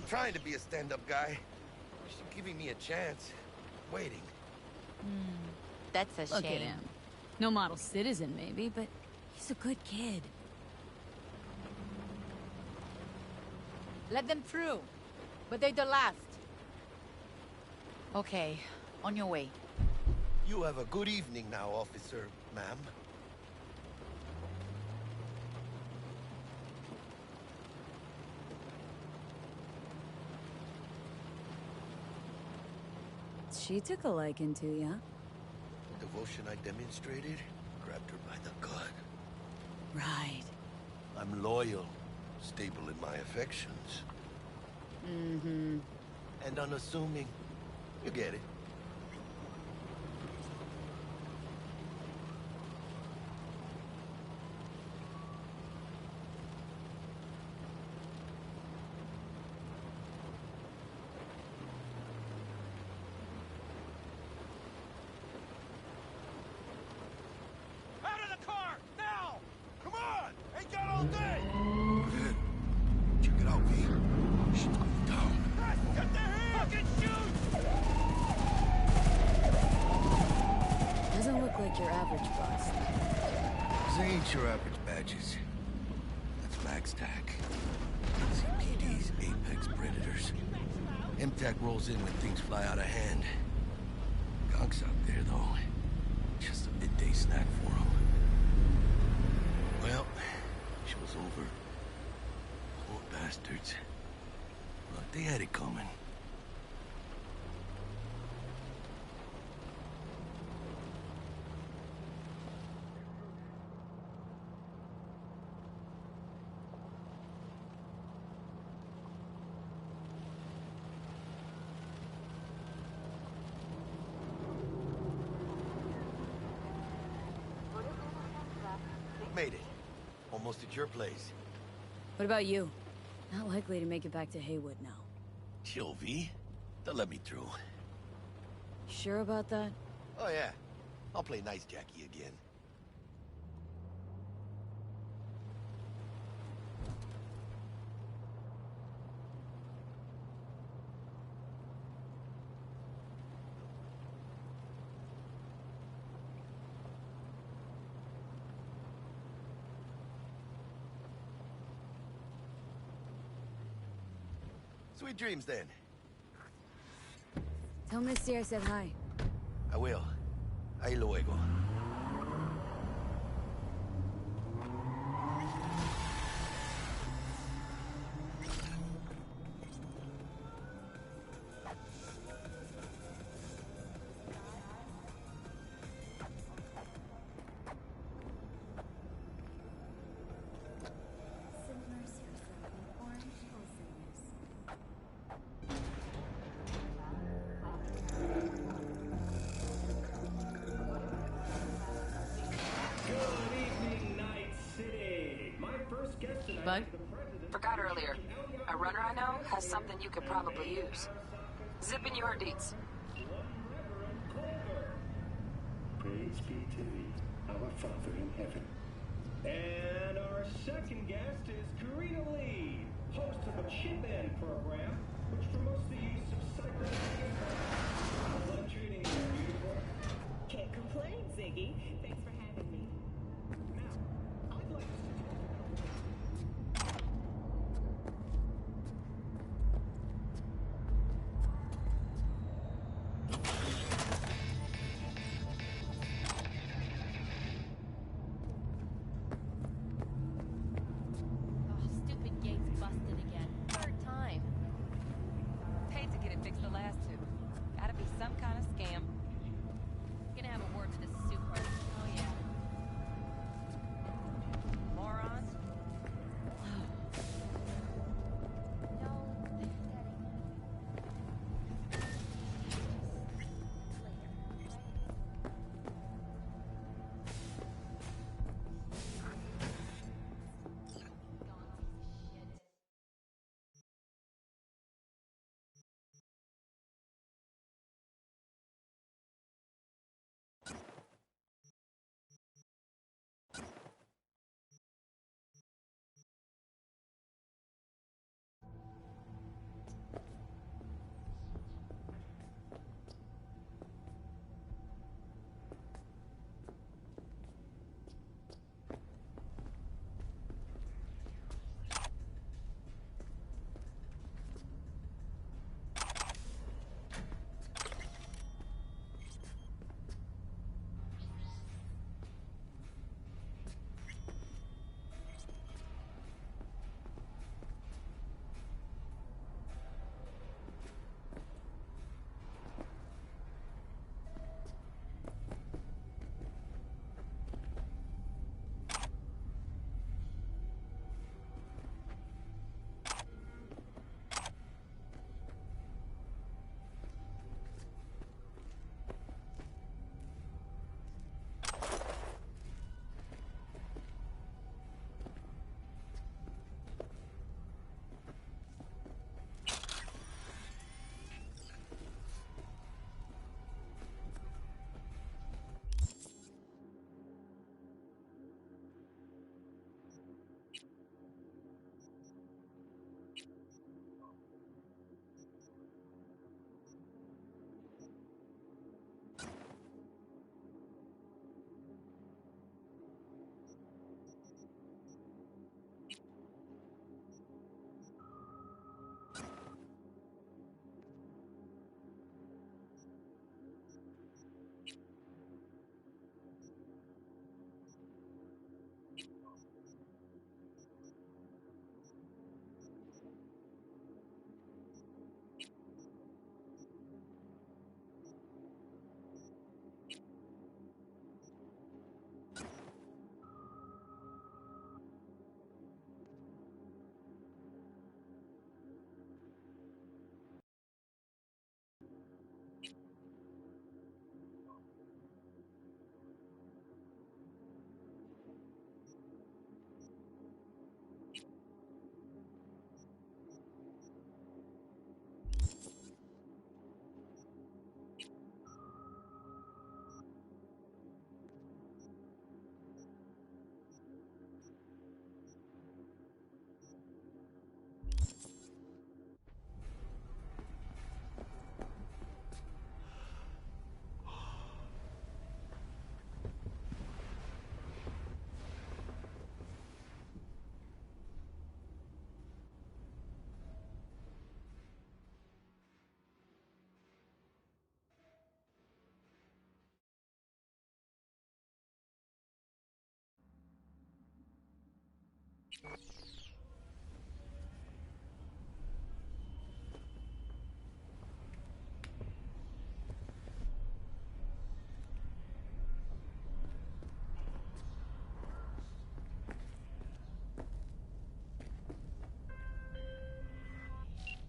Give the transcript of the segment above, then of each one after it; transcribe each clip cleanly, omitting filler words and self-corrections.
trying to be a stand-up guy. She's giving me a chance. Waiting. That's a Look at shame. him. No model citizen, maybe, but he's a good kid. Let them through. But they're the last. Okay, on your way. You have a good evening now, officer, ma'am. She took a liking to ya. The devotion I demonstrated grabbed her by the gut. Right. I'm loyal, stable in my affections. Mm-hmm. And unassuming. You get it. Out of the car! Now! Come on! Ain't got all day! Good. Check it out, V. Shit's going down. Press! Get their hands! Fucking shoot! Doesn't look like your average bust. These ain't your average badges. That's Max TAC. CPD's apex predators. MTAC rolls in when things fly out of hand. Gonk's out there, though. Just a midday snack for him. Well, show's over. Poor bastards. Look, they had it coming. Made it. Almost at your place. What about you? Not likely to make it back to Haywood now. Chill, V. They'll let me through. Sure about that? Oh, yeah. I'll play nice Jackie again. Sweet dreams, then. Tell Misty I said hi. I will. Ahí luego. Bug? Forgot earlier. A runner I know has something you could probably use. Zip in your deets. Praise be to thee, our Father in heaven. And our second guest is Karina Lee, host of the Chip In program, which promotes the use of Cyberpunk. How's life treating you, beautiful? Can't complain, Ziggy. Thanks for having me. Now, I'd like to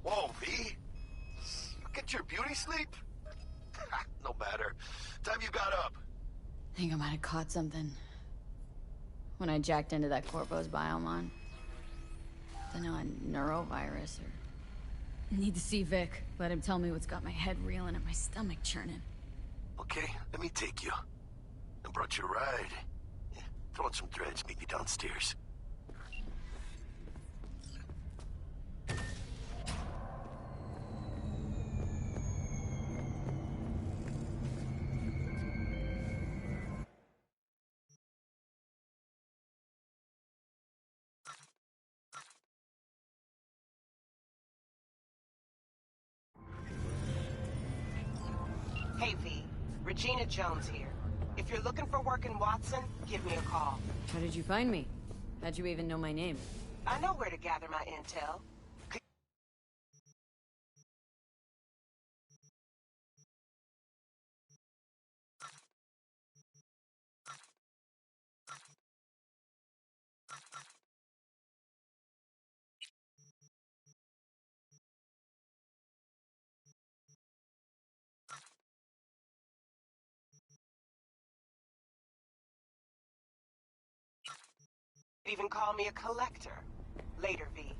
Whoa, V. You get your beauty sleep? No matter. Time you got up. I think I might have caught something. When I jacked into that Corpo's biomon. Don't know, a neurovirus or... Need to see Vic. Let him tell me what's got my head reeling and my stomach churning. Okay, let me take you. I brought you a ride. Yeah, throw on some threads, meet me downstairs. Hey, V. Regina Jones here. If you're looking for work in Watson, give me a call. How did you find me? How'd you even know my name? I know where to gather my intel. Even call me a collector. Later, V.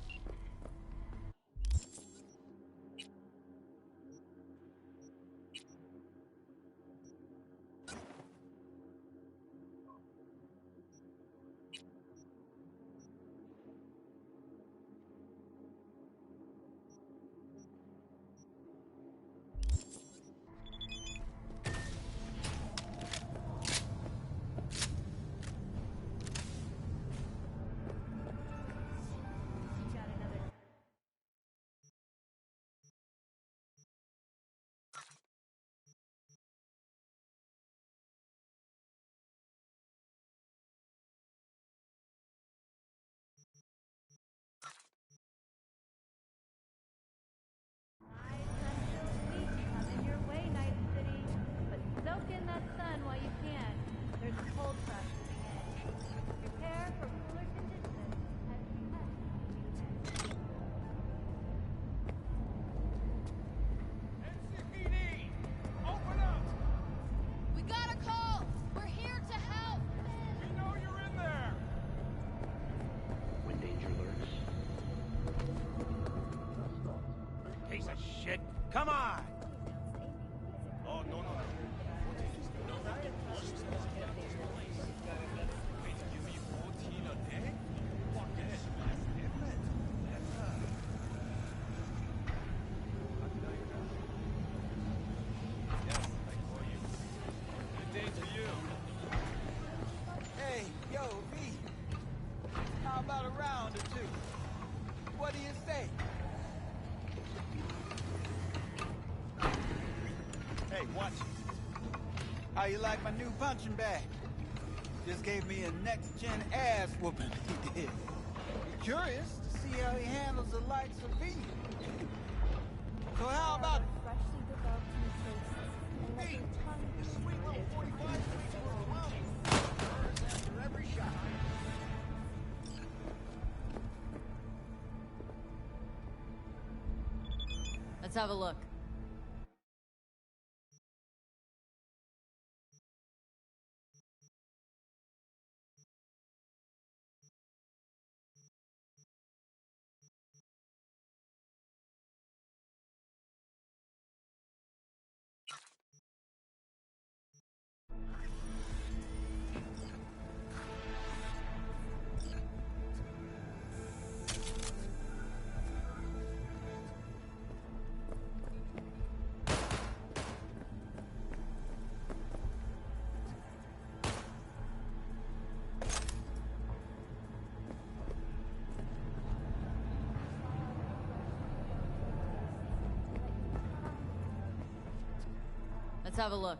Coming your way, Night City. But soak in that sun while you can. There's a cold front moving in. Prepare for cooler conditions as we head to NCPD! Open up! We got a call! We're here to help! We know you're in there! When danger lurks, Piece of shit! Come on! Oh, no, no, no. Wait, give me 14 a day? Fuck it. Yes, I call you. Good day to you. Hey, yo, V. How about a round or two? What do you say? Hey, watch it. How you like my new punching bag? Just gave me a next-gen ass whooping, he did. Curious to see how he handles the likes of V. So how about it? freshly developed new tastes and let Hey, your tongue the be sweet little 45 sweets were allowed. After every shot. Let's have a look. Let's have a look.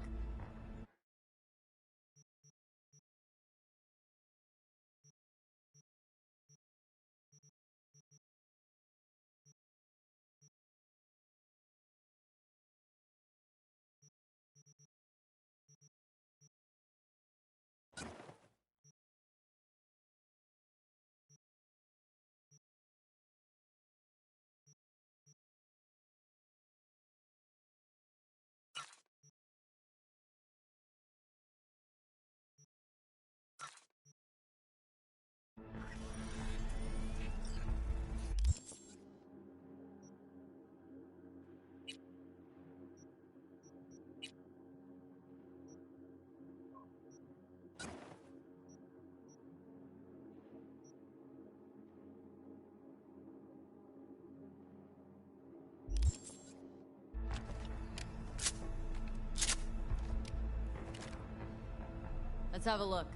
Let's have a look.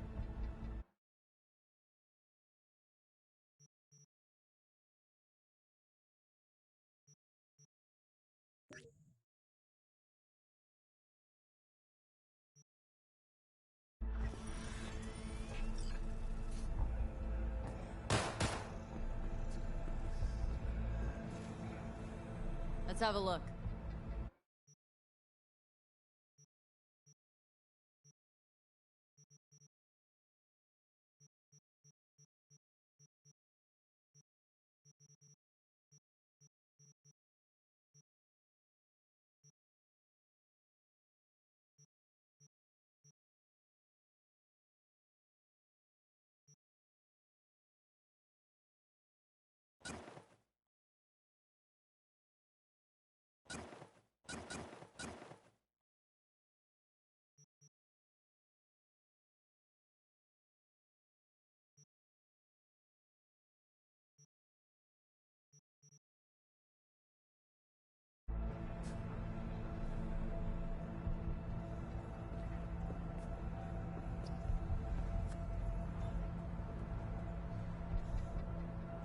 Let's have a look.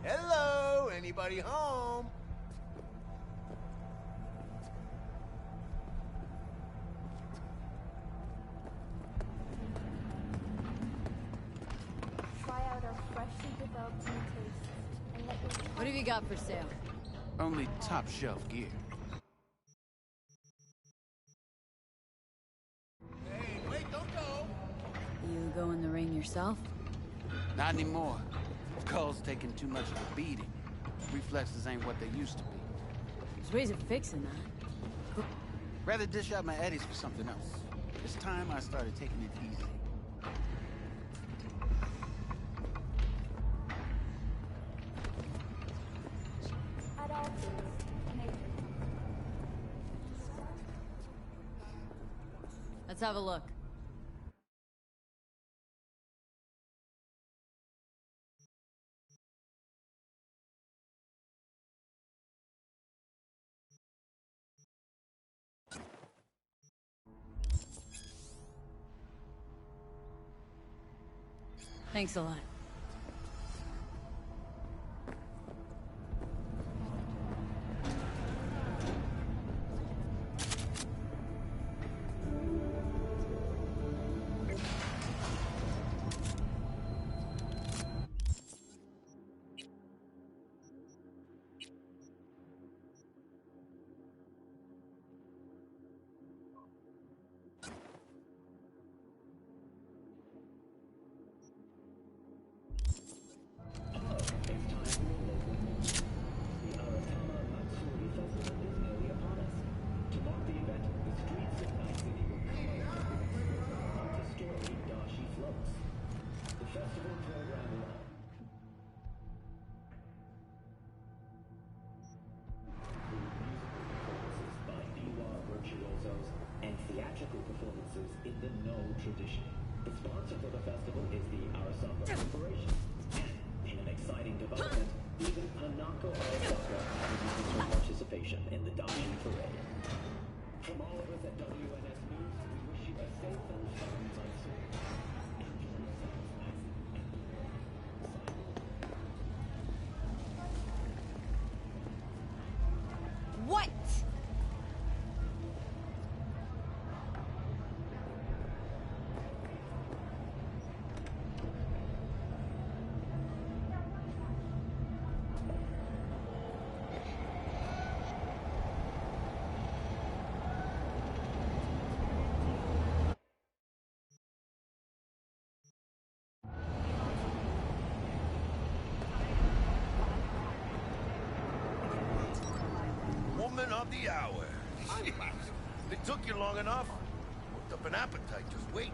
Hello, anybody home? Try out our freshly developed new tastes and let your What have you got for sale? Only top shelf gear. Hey, wait, don't go! You go in the ring yourself? Not anymore. Skull's taking too much of a beating. Reflexes ain't what they used to be. There's ways of fixing that. Rather dish out my eddies for something else. It's time I started taking it easy. at all foods, nature. Let's have a look. Thanks a lot. And theatrical performances in the No tradition. The sponsor for the festival is the Arasaka Corporation. And in an exciting development, even Hanako Arasaka reduces her participation in the Dashi parade. From all of us at WNS News, we wish you a safe and fun monsoon. Enjoy yourselves as What? Woman of the hour. It took you long enough. Worked up an appetite just waiting.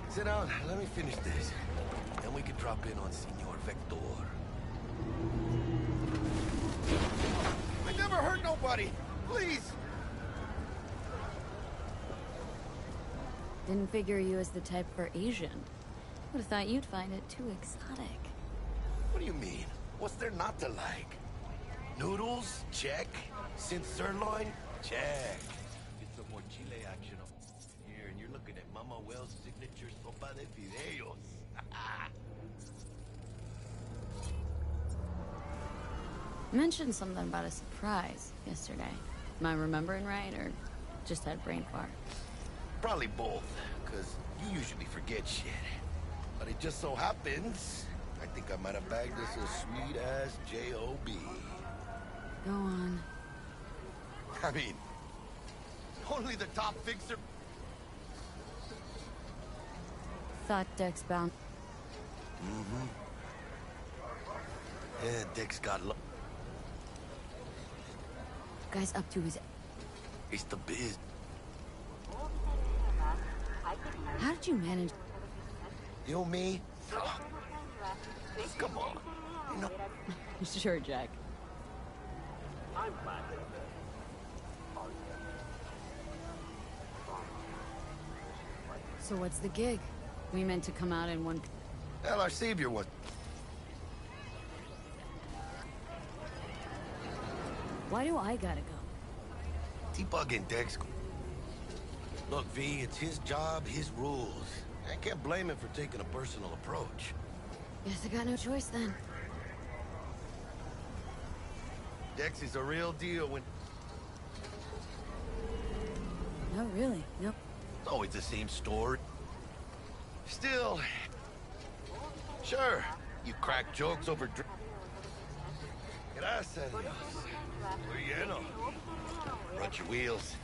Sit down, let me finish this. Then we can drop in on Senor Vector. I never hurt nobody! Please! Didn't figure you as the type for Asian. Would have thought you'd find it too exotic. What do you mean? What's there not to like? Noodles? Check. Synth sirloin? Check. Get some more chile action. Here, and you're looking looking at Mama Wells' signature sopa de fideos. You mentioned something about a surprise yesterday. Am I remembering right, or just had brain fart? Probably both, because you usually forget shit. But it just so happens, I think I might have bagged us a sweet-ass J.O.B. Go on. I mean, only the top fixer... Thought Dex bound. Mm-hmm. Yeah, Dex got Guy's up to his... It's the biz. How did you manage... You, me? Oh. Come on. You know... Sure, Jack. So what's the gig? We meant to come out in one... Hell, our savior was... Why do I gotta go? T-bugging Dex. Look, V, it's his job, his rules. I can't blame him for taking a personal approach. Guess I got no choice then. Dex is a real deal when... No, really, no. It's always the same story. Still... Sure, you crack jokes over Gracias, Dios. Muy lleno. Run your wheels.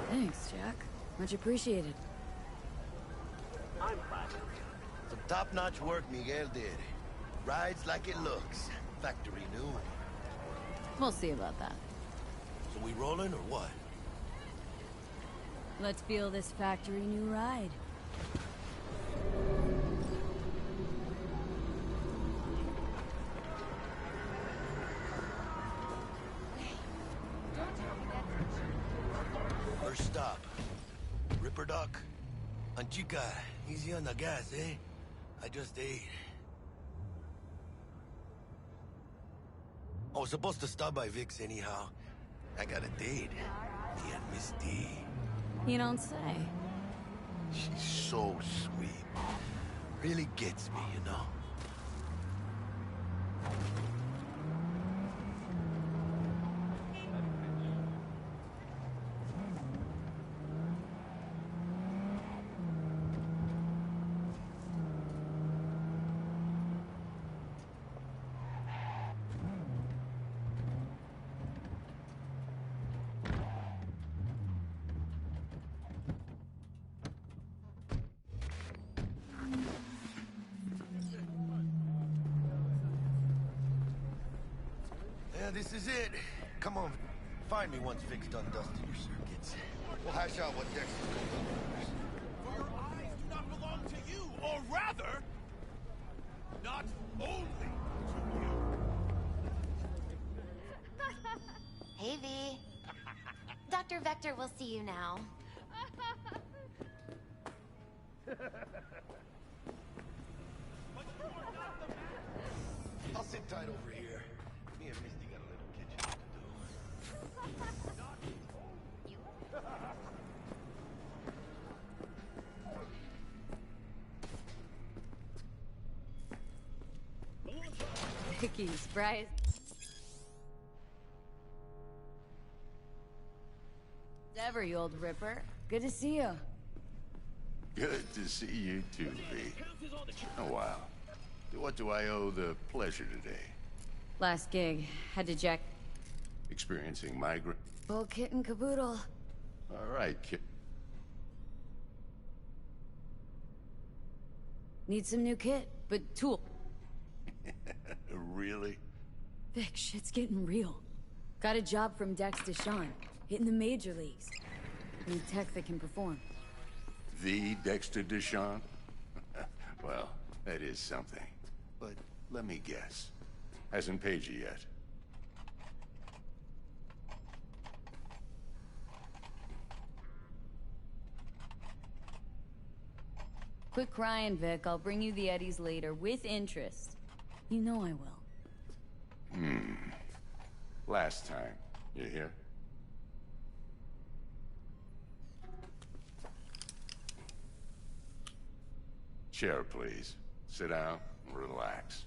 Thanks, Jack. Much appreciated. Some top-notch work Miguel did. Rides like it looks. Factory new. We'll see about that. So we rolling or what? Let's feel this factory new ride. First stop. Ripper Dock. Anchica, easy on the gas, eh? I just ate. I was supposed to stop by Vic's anyhow. I got a date. Me and Miss D. You don't say. She's so sweet. Really gets me, you know? This is it. Come on. Find me once Vic's done dusting your circuits. We'll hash out what Dex is going to do first. For your eyes do not belong to you, or rather, not only to you. Hey, V. Dr. Vector will see you now. I'll sit tight over here. Me and Misty got a little kitchen to do. Vicky, surprise. Ever, you old ripper. Good to see you. Good to see you too, V. A while. What do I owe the pleasure today? Last gig. Had to jack... Experiencing migraine? Full kit and caboodle. All right, kid. Need some new kit, but tool. Really? Vic, shit's getting real. Got a job from Dex Deshawn. Hitting the major leagues. Need tech that can perform. The Dexter Deshawn? Well, that is something. But let me guess. Hasn't paid you yet. Quit crying, Vic. I'll bring you the Eddies later, with interest. You know I will. Last time. You hear? Chair, please. Sit down and relax.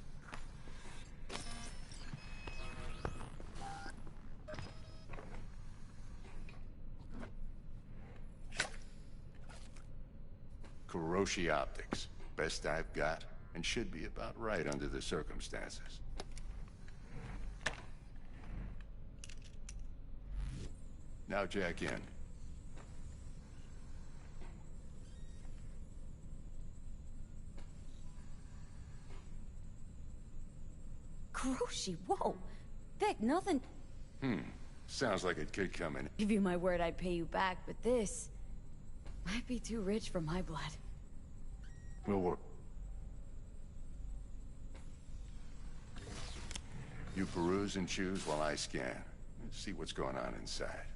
Kuroshi Optics. Best I've got, and should be about right under the circumstances. Now jack in. Kuroshi, whoa! Vic, nothing... Sounds like it could come in. Give you my word I'd pay you back, but this... might be too rich for my blood. We'll work. You peruse and choose while I scan. Let's see what's going on inside.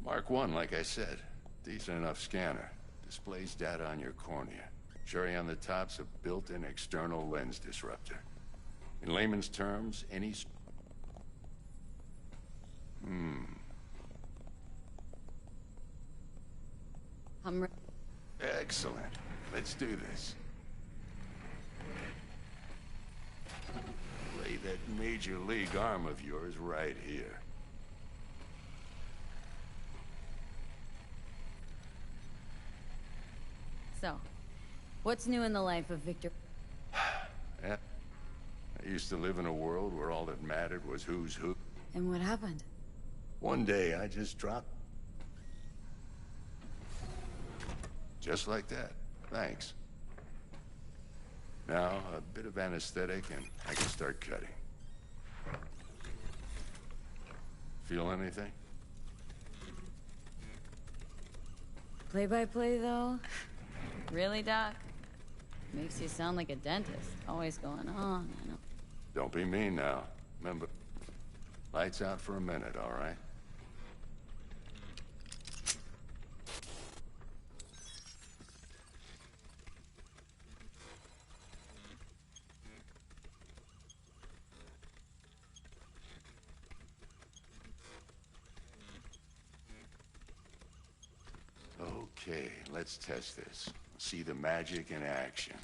Mark 1, like I said. Decent enough scanner. Displays data on your cornea. Cherry on the top's a built-in external lens disruptor. In layman's terms, any... Excellent. Let's do this. Lay that major league arm of yours right here. So, what's new in the life of Victor? Yeah. I used to live in a world where all that mattered was who's who. And what happened? One day, I just dropped. Just like that. Thanks. Now, a bit of anesthetic and I can start cutting. Feel anything? Play-by-play, though? Really, Doc? Makes you sound like a dentist. Always going on, I know. Don't be mean now. Remember, lights out for a minute, all right? Okay, let's test this. See the magic in action.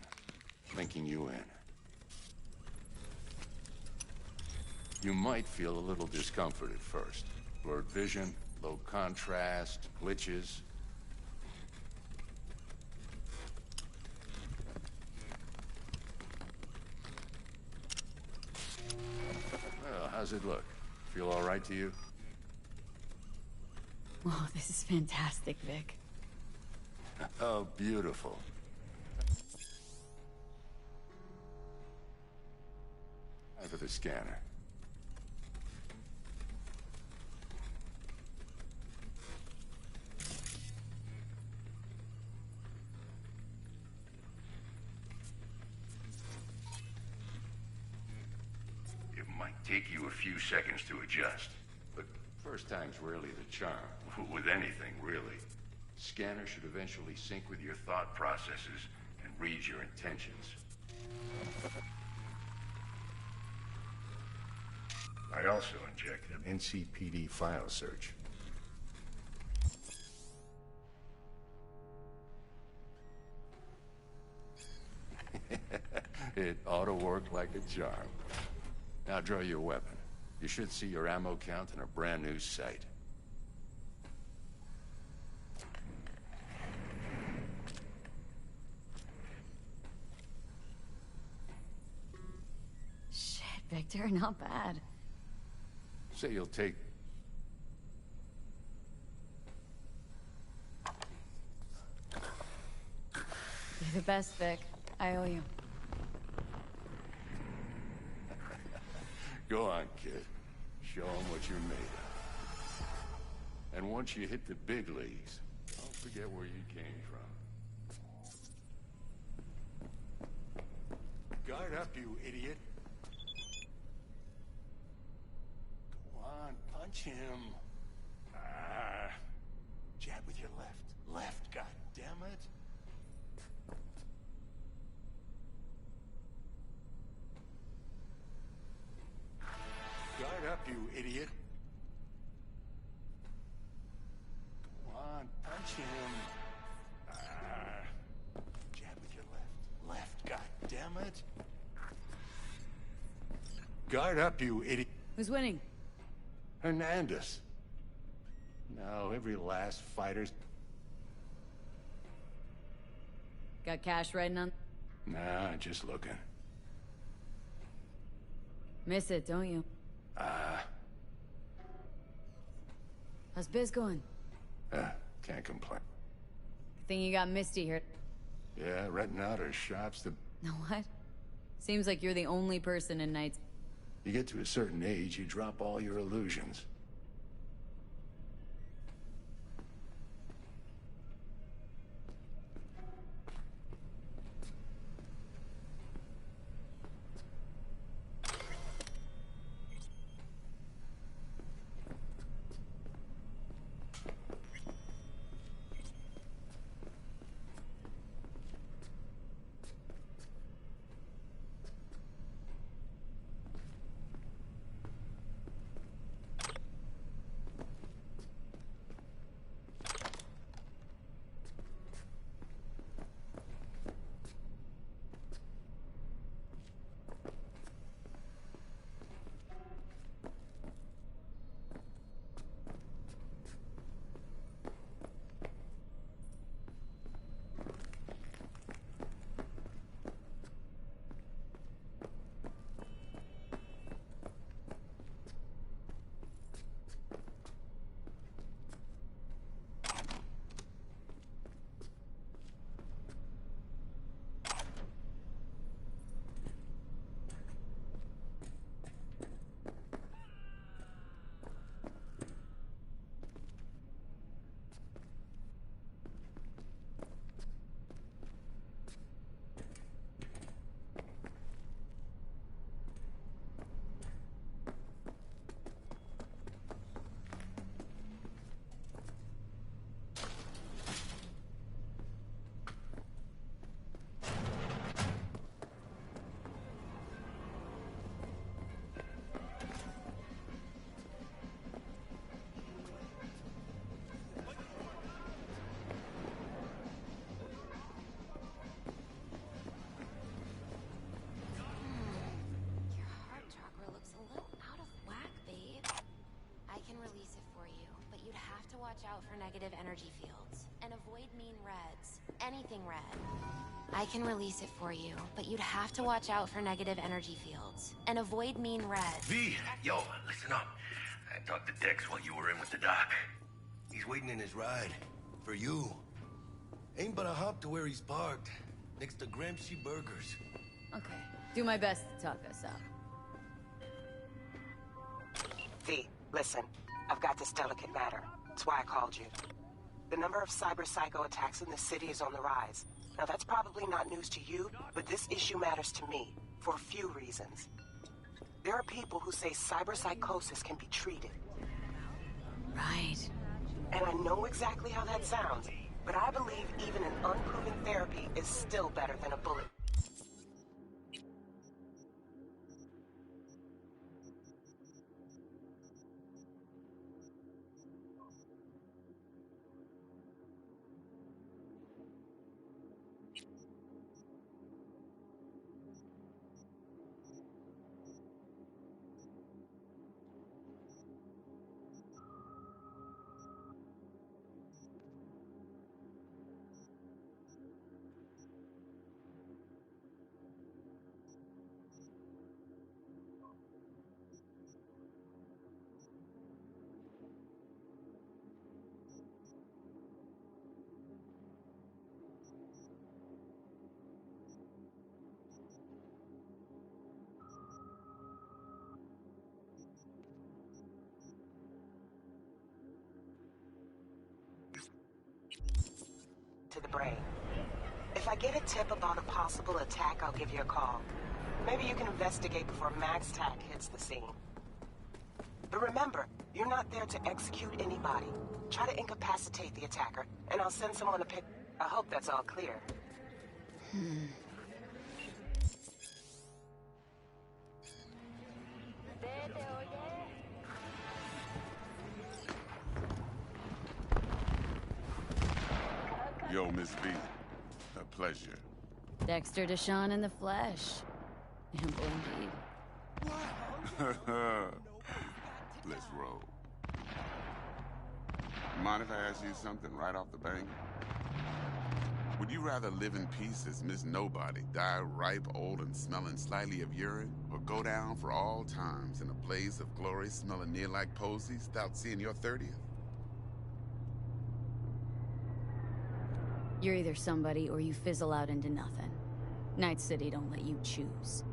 Linking you in. You might feel a little discomfort at first. Blurred vision, low contrast, glitches. Well, how's it look? Feel all right to you? Oh, this is fantastic, Vic. Oh, beautiful. Time for the scanner. It might take you a few seconds to adjust, but first time's rarely the charm. With anything, really. Scanner should eventually sync with your thought processes and read your intentions. I also injected an NCPD file search. It ought to work like a charm. Now draw your weapon. You should see your ammo count in a brand new sight. Shit, Victor, not bad. Say you'll take... You're the best, Vic. I owe you. Go on, kid. Show them what you're made of. And once you hit the big leagues, don't forget where you came from. Guard up, you idiot. Go on, punch him. Ah. Jab with your left. Left, goddammit. Guard up, you idiot. Go on, punch him. Ah. Jab with your left. Left, goddammit. Guard up, you idiot. Who's winning? Hernandez. Now, every last fighter's... Got cash riding on? Nah, just looking. Miss it, don't you? How's biz going? Can't complain. Think you got Misty here. Yeah, renting out her shops to... No, what? Seems like you're the only person in Nights. You get to a certain age, you drop all your illusions. Watch out for negative energy fields and avoid mean reds. Anything red. I can release it for you, but you'd have to watch out for negative energy fields and avoid mean reds. V, yo, listen up. I talked to Dex while you were in with the doc. He's waiting in his ride. For you. Ain't but a hop to where he's parked. Next to Gramsci Burgers. Okay. Do my best to talk us out. V, listen. I've got this delicate matter. That's why I called you. The number of cyber-psycho attacks in the city is on the rise. Now, that's probably not news to you, but this issue matters to me, for a few reasons. There are people who say cyberpsychosis can be treated. Right. And I know exactly how that sounds, but I believe even an unproven therapy is still better than a bullet. to the brain. If I get a tip about a possible attack, I'll give you a call. Maybe you can investigate before MaxTac hits the scene. But remember, you're not there to execute anybody. Try to incapacitate the attacker, and I'll send someone to pick... I hope that's all clear. Yo, Miss V. A pleasure. Dexter Deshawn in the flesh. Ample indeed. Let's roll. Mind if I ask you something right off the bank? Would you rather live in peace as Miss Nobody, die ripe, old, and smelling slightly of urine, or go down for all times in a blaze of glory smelling near like posies without seeing your 30th? You're either somebody or you fizzle out into nothing. Night City don't let you choose.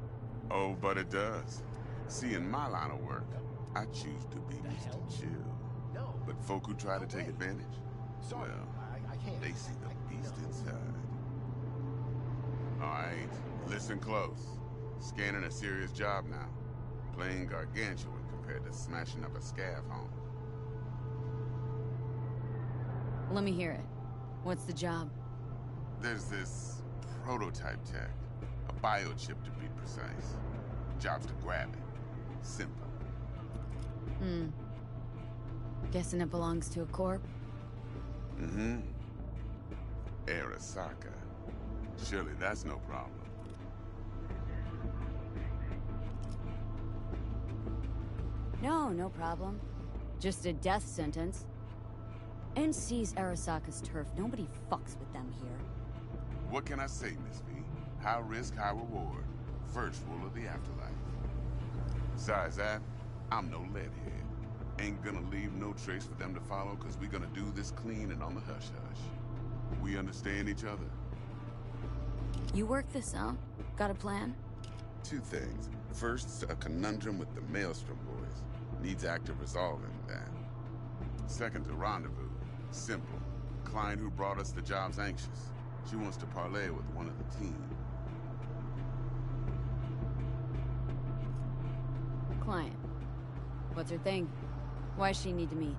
Oh, but it does. See, in my line of work, I choose to be Mr. Chill. But folk who try to take advantage, well, they see the beast inside. All right, listen close. Scanning a serious job now. Playing gargantuan compared to smashing up a scav home. Let me hear it. What's the job? There's this prototype tech. A biochip to be precise. Job's to grab it. Simple. Guessing it belongs to a corp? Mm-hmm. Arasaka. Surely that's no problem. No problem. Just a death sentence. NC's Arasaka's turf. Nobody fucks with them here. What can I say, Miss V? High risk, high reward. First rule of the afterlife. Besides that, I'm no leadhead. Ain't gonna leave no trace for them to follow, cause we gonna do this clean and on the hush-hush. We understand each other. You work this out? Got a plan? Two things. First, a conundrum with the Maelstrom boys. Needs active resolving, that. Second, a rendezvous. Simple. Client who brought us the job's anxious. She wants to parlay with one of the team. Client. What's her thing? Why's she need to meet?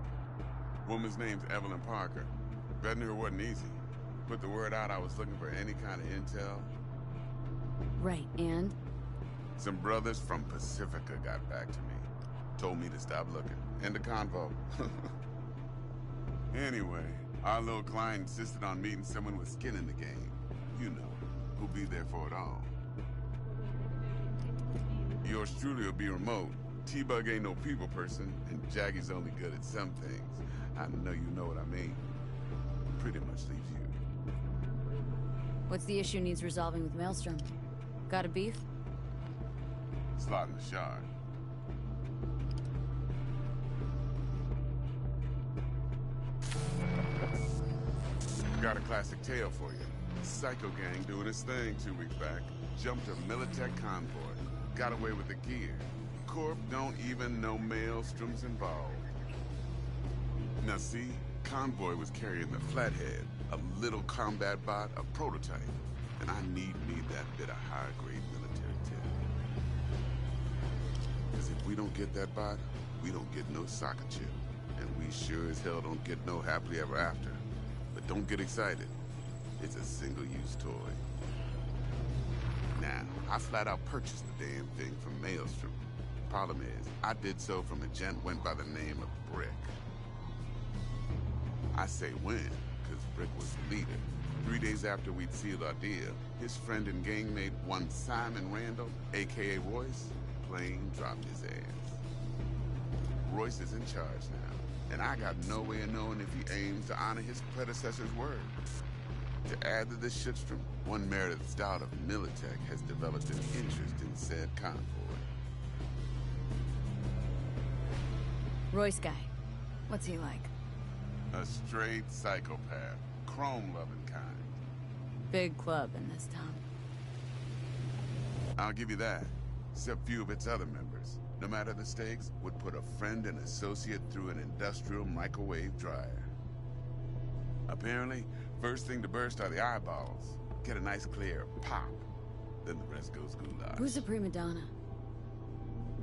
Woman's name's Evelyn Parker. Betting her wasn't easy. Put the word out I was looking for any kind of intel. Right, and? Some brothers from Pacifica got back to me. Told me to stop looking. End of convo. Anyway, our little client insisted on meeting someone with skin in the game. You know, who'll be there for it all. Yours truly will be remote. T-Bug ain't no people person, and Jaggie's only good at some things. I know you know what I mean. Pretty much leaves you. What's the issue needs resolving with Maelstrom? Got a beef? Slot in the shard. Got a classic tale for you. Psycho gang doing its thing 2 weeks back. Jumped a Militech convoy. Got away with the gear. Corp don't even know Maelstrom's involved. Now see, convoy was carrying the Flathead, a little combat bot, a prototype. And I need me that bit of high-grade military tech. Because if we don't get that bot, we don't get no soccer chip. And we sure as hell don't get no happily ever after. But don't get excited. It's a single-use toy. Now, I flat out purchased the damn thing from Maelstrom. Problem is, I did so from a gent went by the name of Brick. I say when, because Brick was the leader. 3 days after we'd sealed our deal, his friend and gangmate, one Simon Randall, a.k.a. Royce, plain dropped his ass. Royce is in charge now. And I got no way of knowing if he aims to honor his predecessor's word. To add to this shitstrom, one Meredith Stout of Militech has developed an interest in said convoy. Royce guy. What's he like? A straight psychopath. Chrome-loving kind. Big club in this town. I'll give you that. Except few of its other members, no matter the stakes, would put a friend and associate through an industrial microwave dryer. Apparently, First thing to burst are the eyeballs. Get a nice clear pop. Then the rest goes goulash. Who's a prima donna?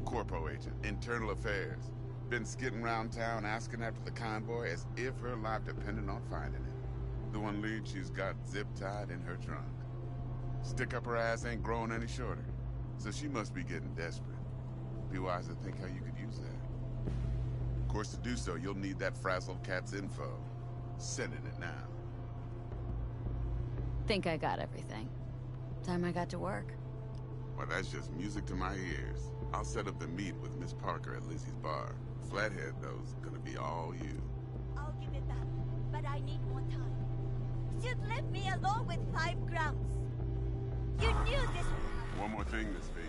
Corpo agent, internal affairs. Been skidding around town asking after the convoy as if her life depended on finding it. The one lead she's got zip-tied in her trunk. Stick up her ass ain't growing any shorter, so she must be getting desperate. Be wise to think how you could use that. Of course, to do so, you'll need that frazzled cat's info. Sending it now. Think I got everything. Time I got to work. Well, that's just music to my ears. I'll set up the meet with Miss Parker at Lizzie's bar. Flathead, though's gonna be all you. I'll give it back, but I need more time. You'd left me alone with 5 grams. You knew this. One more thing, Miss V.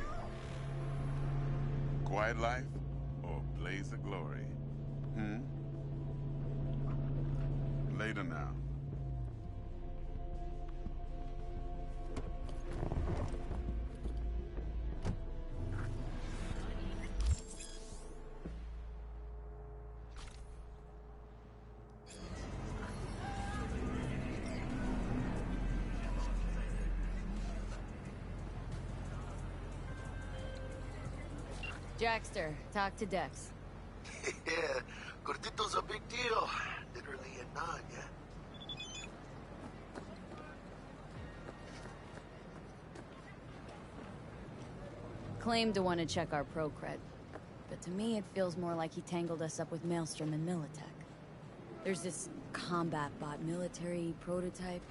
Quiet life or blaze of glory? Later now. Jackster, talk to Dex. Yeah, Gordito's a big deal. Literally a nod, yeah? Claimed to want to check our pro cred. But to me, it feels more like he tangled us up with Maelstrom and Militech. There's this combat bot military prototype.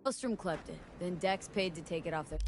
Maelstrom clept it, then Dex paid to take it off their...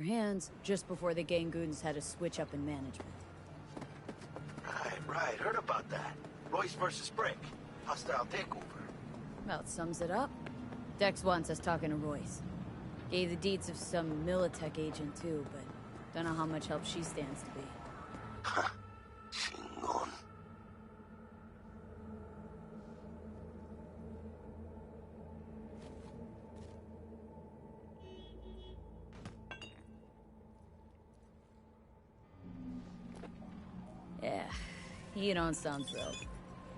hands just before the Gangoons had a switch up in management. Right. Heard about that. Royce versus Brick. Hostile takeover. About sums it up. Dex wants us talking to Royce. Gave the deets of some Militech agent too, but don't know how much help she stands to be. Chingon. Yeah, you don't sound thrilled.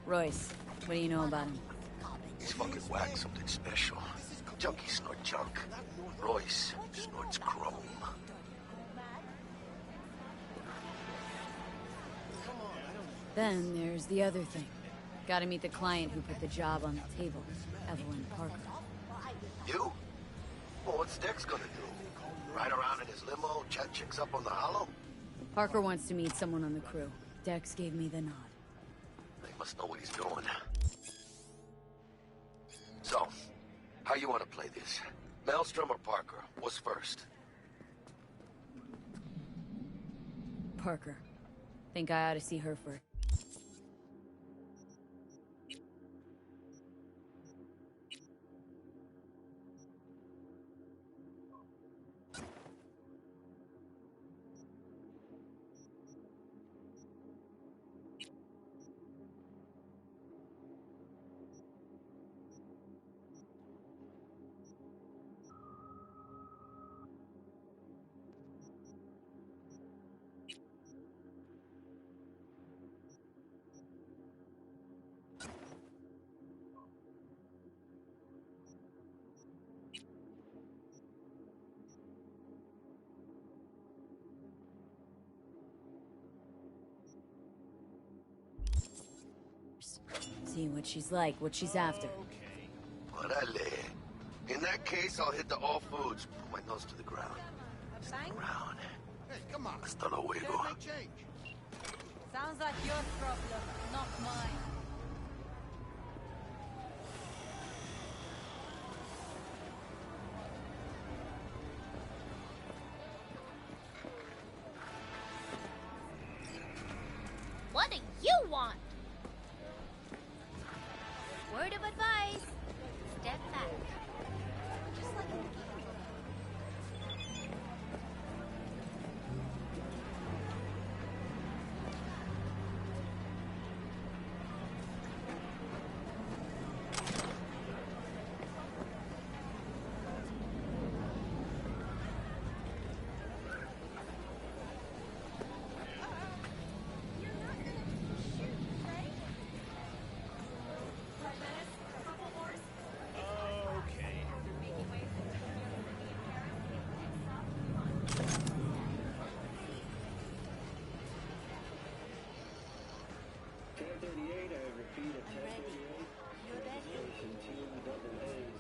Royce, what do you know about him? He's fucking whack, something special. Junkies snort junk. Royce snorts chrome. Then there's the other thing. Gotta meet the client who put the job on the table, Evelyn Parker. You? Well, what's Dex gonna do? Ride around in his limo, chat chicks up on the hollow? Parker wants to meet someone on the crew. Dex gave me the nod. He must know what he's doing. So, how you want to play this? Maelstrom or Parker? What's first? Parker. Think I ought to see her first. See what she's like, what she's after. Orale. In that case, I'll hit the all foods. Put my nose to the ground. Stick around. Hey, come on. Hasta luego. Can't make change. Sounds like your problem, not mine. What do you want? Word of advice. Step back. Just like in the game. Okay. 1038, I repeat at 1038. Destination 2AA.